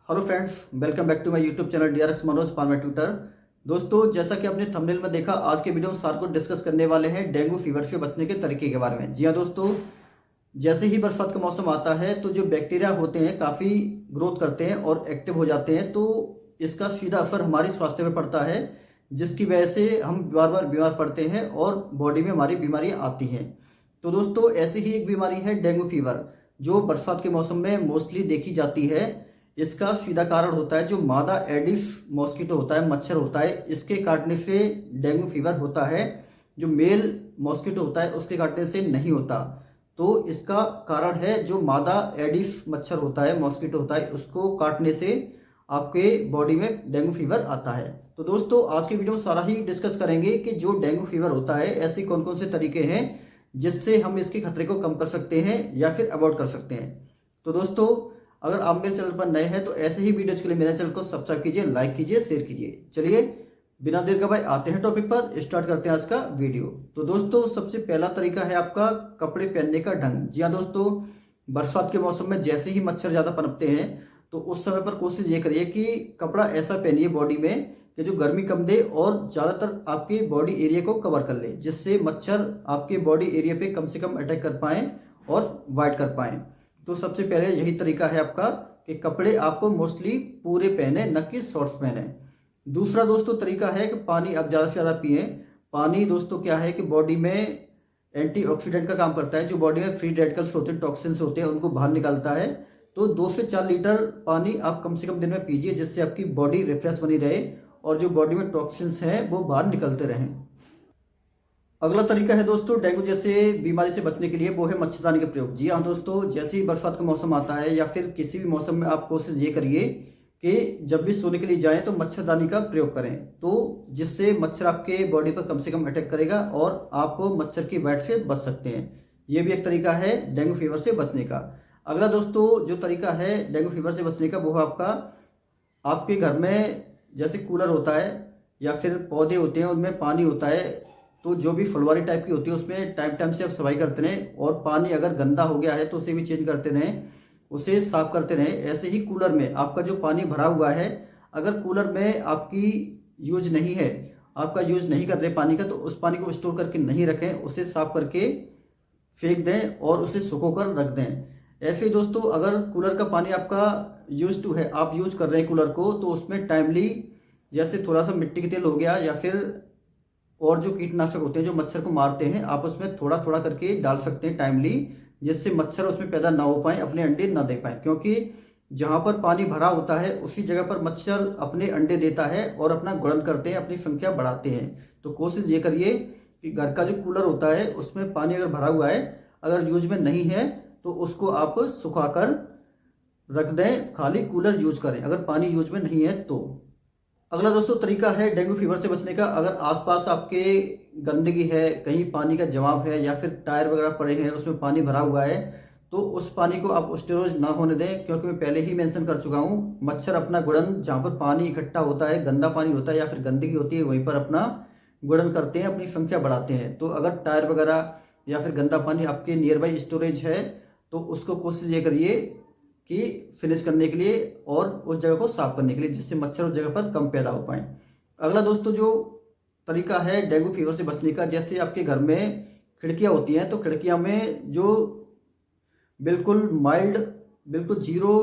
Hello friends, welcome back to my YouTube channel DRX Manoj pharma tutor. दोस्तों, जैसा कि आपने थंबनेल में देखा, आज के वीडियो में सार को डिस्कस करने वाले हैं डेंगू फीवर से बचने के तरीके के बारे में। जी हाँ दोस्तों, जैसे ही बरसात का मौसम आता है तो जो बैक्टीरिया होते हैं काफ़ी ग्रोथ करते हैं और एक्टिव हो जाते हैं, तो इसका सीधा असर हमारी स्वास्थ्य पर पड़ता है, जिसकी वजह से हम बार बार बीमार पड़ते हैं और बॉडी में हमारी बीमारियाँ आती हैं। तो दोस्तों, ऐसी ही एक बीमारी है डेंगू फीवर, जो बरसात के मौसम में मोस्टली देखी जाती है। इसका सीधा कारण होता है जो मादा एडिस मॉस्किटो होता है, मच्छर होता है, इसके काटने से डेंगू फीवर होता है। जो मेल मॉस्किटो होता है उसके काटने से नहीं होता। तो इसका कारण है जो मादा एडिस मच्छर होता है, मॉस्किटो होता है, उसको काटने से आपके बॉडी में डेंगू फीवर आता है। तो दोस्तों, आज की वीडियो में सारा ही डिस्कस करेंगे कि जो डेंगू फीवर होता है ऐसे कौन कौन से तरीके हैं जिससे हम इसके खतरे को कम कर सकते हैं या फिर अवॉइड कर सकते हैं। तो दोस्तों, अगर आप मेरे चैनल पर नए हैं तो ऐसे ही वीडियोज के लिए मेरे चैनल को सब्सक्राइब कीजिए, लाइक कीजिए, शेयर कीजिए। चलिए बिना देर गवाए आते हैं टॉपिक पर, स्टार्ट करते हैं आज का वीडियो। तो दोस्तों, सबसे पहला तरीका है आपका कपड़े पहनने का ढंग। जी हाँ दोस्तों, बरसात के मौसम में जैसे ही मच्छर ज़्यादा पनपते हैं तो उस समय पर कोशिश ये करिए कि कपड़ा ऐसा पहनिए बॉडी में कि जो गर्मी कम दे और ज़्यादातर आपके बॉडी एरिया को कवर कर ले, जिससे मच्छर आपके बॉडी एरिया पे कम से कम अटैक कर पाएँ और वाइट कर पाएँ। तो सबसे पहले यही तरीका है आपका कि कपड़े आपको मोस्टली पूरे पहने, न कि शॉर्ट्स पहने। दूसरा दोस्तों तरीका है कि पानी आप ज़्यादा से ज़्यादा पिएं। पानी दोस्तों क्या है कि बॉडी में एंटीऑक्सीडेंट का काम करता है। जो बॉडी में फ्री रेडिकल्स होते हैं, टॉक्सिन्स होते हैं, उनको बाहर निकालता है। तो 2 से 4 लीटर पानी आप कम से कम दिन में पीजिए, जिससे आपकी बॉडी रिफ्रेश बनी रहे और जो बॉडी में टॉक्सिन्स हैं वो बाहर निकलते रहें। अगला तरीका है दोस्तों डेंगू जैसे बीमारी से बचने के लिए, वो है मच्छरदानी का प्रयोग। जी हाँ दोस्तों, जैसे ही बरसात का मौसम आता है या फिर किसी भी मौसम में आप कोशिश ये करिए कि जब भी सोने के लिए जाएं तो मच्छरदानी का प्रयोग करें, तो जिससे मच्छर आपके बॉडी पर कम से कम अटैक करेगा और आप मच्छर की बाइट से बच सकते हैं। ये भी एक तरीका है डेंगू फीवर से बचने का। अगला दोस्तों जो तरीका है डेंगू फीवर से बचने का, वो है आपका आपके घर में जैसे कूलर होता है या फिर पौधे होते हैं उनमें पानी होता है, तो जो भी फुलवारी टाइप की होती है उसमें टाइम टाइम से आप सफाई करते रहें, और पानी अगर गंदा हो गया है तो उसे भी चेंज करते रहें, उसे साफ करते रहें। ऐसे ही कूलर में आपका जो पानी भरा हुआ है, अगर कूलर में आपकी यूज नहीं है, आपका यूज नहीं कर रहे पानी का, तो उस पानी को स्टोर करके नहीं रखें, उसे साफ करके फेंक दें और उसे सुखो कर रख दें। ऐसे ही दोस्तों, अगर कूलर का पानी आपका यूज टू है, आप यूज कर रहे हैं कूलर को, तो उसमें टाइमली जैसे थोड़ा सा मिट्टी का तेल हो गया या फिर और जो कीटनाशक होते हैं जो मच्छर को मारते हैं, आप उसमें थोड़ा थोड़ा करके डाल सकते हैं टाइमली, जिससे मच्छर उसमें पैदा ना हो पाए, अपने अंडे ना दे पाए। क्योंकि जहाँ पर पानी भरा होता है उसी जगह पर मच्छर अपने अंडे देता है और अपना गुणन करते हैं, अपनी संख्या बढ़ाते हैं। तो कोशिश ये करिए कि घर का जो कूलर होता है उसमें पानी अगर भरा हुआ है, अगर यूज में नहीं है तो उसको आप सुखाकर रख दें, खाली कूलर यूज करें अगर पानी यूज में नहीं है तो। अगला दोस्तों तरीका है डेंगू फीवर से बचने का। अगर आसपास आपके गंदगी है, कहीं पानी का जमाव है या फिर टायर वगैरह पड़े हैं उसमें पानी भरा हुआ है, तो उस पानी को आप स्टोरेज ना होने दें। क्योंकि मैं पहले ही मेंशन कर चुका हूँ, मच्छर अपना गुणन जहाँ पर पानी इकट्ठा होता है, गंदा पानी होता है या फिर गंदगी होती है, वहीं पर अपना गुणन करते हैं, अपनी संख्या बढ़ाते हैं। तो अगर टायर वगैरह या फिर गंदा पानी आपके नियर बाई स्टोरेज है तो उसको कोशिश ये करिए कि फिनिश करने के लिए और उस जगह को साफ करने के लिए, जिससे मच्छर उस जगह पर कम पैदा हो पाए। अगला दोस्तों जो तरीका है डेंगू फीवर से बचने का, जैसे आपके घर में खिड़कियां होती हैं, तो खिड़कियां में जो बिल्कुल माइल्ड, बिल्कुल जीरो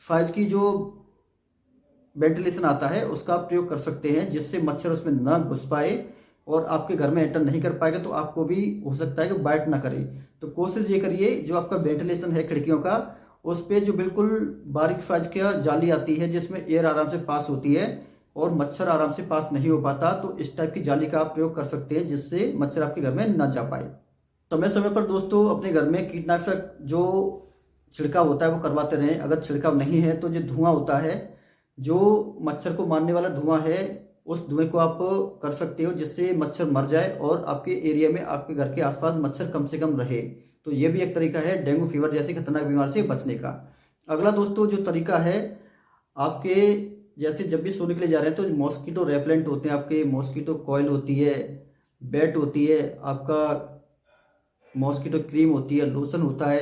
साइज की जो वेंटिलेशन आता है उसका प्रयोग कर सकते हैं, जिससे मच्छर उसमें ना घुस पाए और आपके घर में एंटर नहीं कर पाएगा, तो आपको भी हो सकता है कि बाइट ना करे। तो कोशिश ये करिए जो आपका वेंटिलेशन है खिड़कियों का, उस पर जो बिल्कुल बारीक साइज की जाली आती है जिसमें एयर आराम से पास होती है और मच्छर आराम से पास नहीं हो पाता, तो इस टाइप की जाली का आप प्रयोग कर सकते हैं, जिससे मच्छर आपके घर में ना जा पाए। समय समय पर दोस्तों अपने घर में कीटनाशक जो छिड़काव होता है वो करवाते रहें। अगर छिड़काव नहीं है तो जो धुआं होता है, जो मच्छर को मारने वाला धुआं है, उस धुएं को आप कर सकते हो, जिससे मच्छर मर जाए और आपके एरिया में, आपके घर के आसपास मच्छर कम से कम रहे। तो ये भी एक तरीका है डेंगू फीवर जैसी खतरनाक बीमारी से बचने का। अगला दोस्तों जो तरीका है, आपके जैसे जब भी सोने के लिए जा रहे हैं तो मॉस्किटो रेपेलेंट होते हैं, आपके मॉस्किटो कॉइल होती है, बैट होती है, आपका मॉस्किटो क्रीम होती है, लोशन होता है,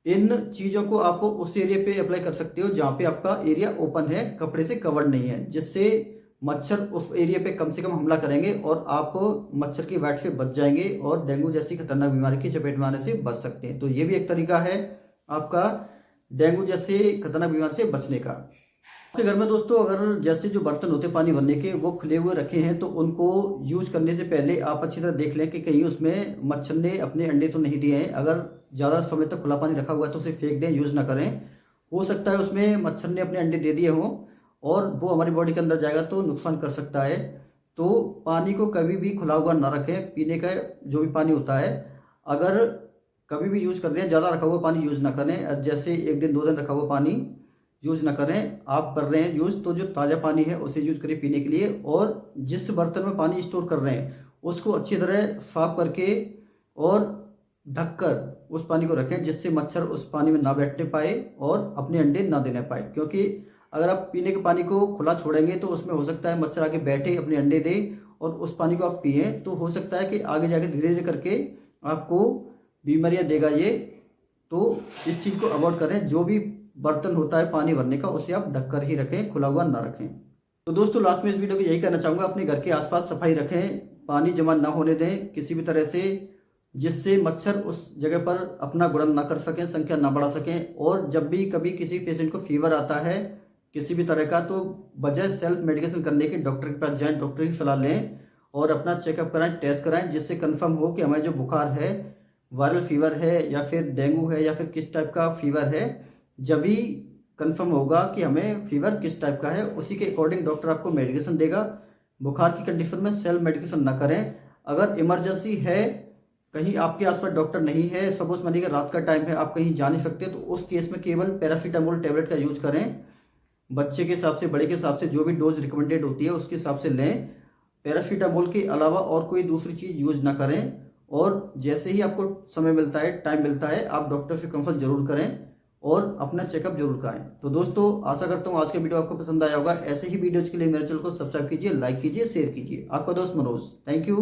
इन चीज़ों को आप उस एरिया पे अप्लाई कर सकते हो जहाँ पे आपका एरिया ओपन है, कपड़े से कवर्ड नहीं है, जिससे मच्छर उस एरिया पे कम से कम हमला करेंगे और आप मच्छर की वाइट से बच जाएंगे और डेंगू जैसी खतरनाक बीमारी की चपेट में आने से बच सकते हैं। तो ये भी एक तरीका है आपका डेंगू जैसे खतरनाक बीमारी से बचने का। आपके घर में दोस्तों अगर जैसे जो बर्तन होते हैं पानी भरने के वो खुले हुए रखे हैं तो उनको यूज करने से पहले आप अच्छी तरह देख लें कि कहीं उसमें मच्छर ने अपने अंडे तो नहीं दिए हैं। अगर ज़्यादा समय तक खुला पानी रखा हुआ है तो उसे फेंक दें, यूज़ ना करें। हो सकता है उसमें मच्छर ने अपने अंडे दे दिए हों और वो हमारी बॉडी के अंदर जाएगा तो नुकसान कर सकता है। तो पानी को कभी भी खुला हुआ ना रखें। पीने का जो भी पानी होता है अगर कभी भी यूज़ कर रहे हैं, ज़्यादा रखा हुआ पानी यूज़ ना करें। जैसे 1 दिन 2 दिन रखा हुआ पानी यूज़ ना करें। आप कर रहे हैं यूज़ तो जो ताज़ा पानी है उसे यूज़ करिए पीने के लिए। और जिस बर्तन में पानी स्टोर कर रहे हैं उसको अच्छी तरह साफ करके और ढककर उस पानी को रखें, जिससे मच्छर उस पानी में ना बैठने पाए और अपने अंडे ना देने पाए। क्योंकि अगर आप पीने के पानी को खुला छोड़ेंगे तो उसमें हो सकता है मच्छर आगे बैठे अपने अंडे दे और उस पानी को आप पिए तो हो सकता है कि आगे जाके धीरे धीरे करके आपको बीमारियां देगा ये। तो इस चीज़ को अवॉइड करें। जो भी बर्तन होता है पानी भरने का उसे आप ढककर ही रखें, खुला हुआ ना रखें। तो दोस्तों लास्ट में इस वीडियो को यही कहना चाहूँगा, अपने घर के आसपास सफाई रखें, पानी जमा ना होने दें किसी भी तरह से, जिससे मच्छर उस जगह पर अपना गुणन ना कर सकें, संख्या ना बढ़ा सकें। और जब भी कभी किसी पेशेंट को फीवर आता है किसी भी तरह का तो बजाय सेल्फ मेडिकेशन करने के डॉक्टर के पास जाएं, डॉक्टर की सलाह लें और अपना चेकअप कराएं, टेस्ट कराएं, जिससे कंफर्म हो कि हमें जो बुखार है वायरल फीवर है या फिर डेंगू है या फिर किस टाइप का फीवर है। जब भी कंफर्म होगा कि हमें फीवर किस टाइप का है उसी के अकॉर्डिंग डॉक्टर आपको मेडिकेशन देगा। बुखार की कंडीशन में सेल्फ मेडिकेशन ना करें। अगर इमरजेंसी है, कहीं आपके आसपास डॉक्टर नहीं है, सपोज मानिए कि रात का टाइम है, आप कहीं जा नहीं सकते, तो उस केस में केवल पैरासीटामोल टैबलेट का यूज करें। बच्चे के हिसाब से, बड़े के हिसाब से जो भी डोज रिकमेंडेड होती है उसके हिसाब से लें। पैरासीटामोल के अलावा और कोई दूसरी चीज़ यूज ना करें। और जैसे ही आपको समय मिलता है, टाइम मिलता है, आप डॉक्टर से कंसल्ट जरूर करें और अपना चेकअप जरूर कराएं। तो दोस्तों आशा करता हूँ आज का वीडियो आपको पसंद आया होगा। ऐसे ही वीडियोज के लिए मेरे चैनल को सब्सक्राइब कीजिए, लाइक कीजिए, शेयर कीजिए। आपका दोस्त मनोज, थैंक यू।